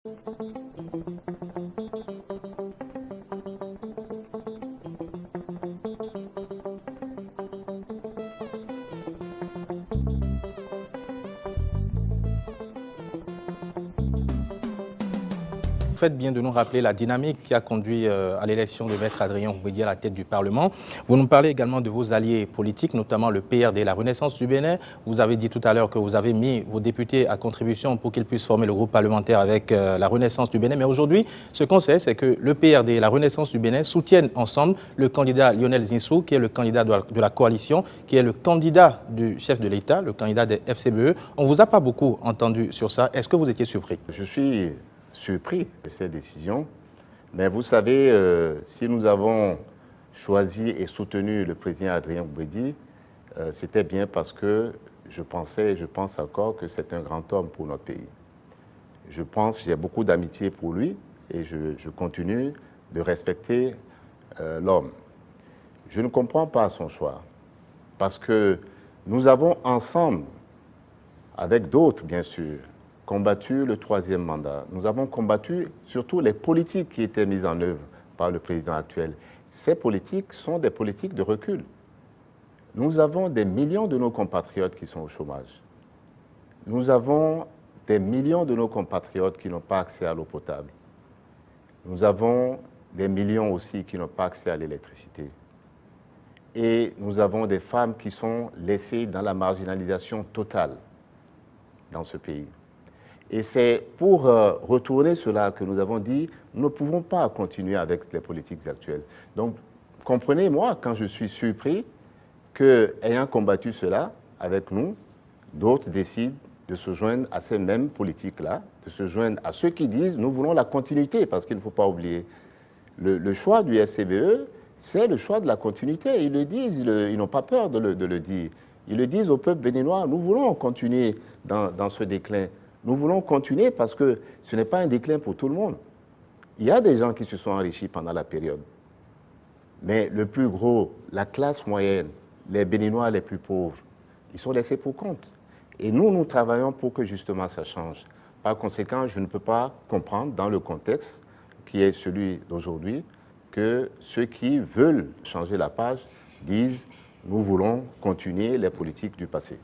Vous faites bien de nous rappeler la dynamique qui a conduit à l'élection de Maître Adrien Oumbédié à la tête du Parlement. Vous nous parlez également de vos alliés politiques, notamment le PRD, la Renaissance du Bénin. Vous avez dit tout à l'heure que vous avez mis vos députés à contribution pour qu'ils puissent former le groupe parlementaire avec la Renaissance du Bénin. Mais aujourd'hui, ce qu'on sait, c'est que le PRD et la Renaissance du Bénin soutiennent ensemble le candidat Lionel Zinsou, qui est le candidat de la coalition, qui est le candidat du chef de l'État, le candidat des FCBE. On ne vous a pas beaucoup entendu sur ça. Est-ce que vous étiez surpris? Je suis surpris de cette décision. Mais vous savez, si nous avons choisi et soutenu le président Adrien Oumbédié, c'était bien parce que je pensais et je pense encore que c'est un grand homme pour notre pays. J'ai beaucoup d'amitié pour lui et je continue de respecter l'homme. Je ne comprends pas son choix parce que nous avons ensemble, avec d'autres bien sûr, combattu le troisième mandat. Nous avons combattu surtout les politiques qui étaient mises en œuvre par le président actuel. Ces politiques sont des politiques de recul. Nous avons des millions de nos compatriotes qui sont au chômage. Nous avons des millions de nos compatriotes qui n'ont pas accès à l'eau potable. Nous avons des millions aussi qui n'ont pas accès à l'électricité. Et nous avons des femmes qui sont laissées dans la marginalisation totale dans ce pays. Et c'est pour retourner cela que nous avons dit, nous ne pouvons pas continuer avec les politiques actuelles. Donc, comprenez-moi quand je suis surpris qu'ayant combattu cela avec nous, d'autres décident de se joindre à ces mêmes politiques-là, de se joindre à ceux qui disent, nous voulons la continuité, parce qu'il ne faut pas oublier, le choix du FCBE, c'est le choix de la continuité. Ils le disent, ils n'ont pas peur de le dire. Ils le disent au peuple béninois, nous voulons continuer dans ce déclin. Nous voulons continuer parce que ce n'est pas un déclin pour tout le monde. Il y a des gens qui se sont enrichis pendant la période. Mais le plus gros, la classe moyenne, les Béninois les plus pauvres, ils sont laissés pour compte. Et nous, nous travaillons pour que justement ça change. Par conséquent, je ne peux pas comprendre dans le contexte qui est celui d'aujourd'hui que ceux qui veulent changer la page disent « nous voulons continuer les politiques du passé ».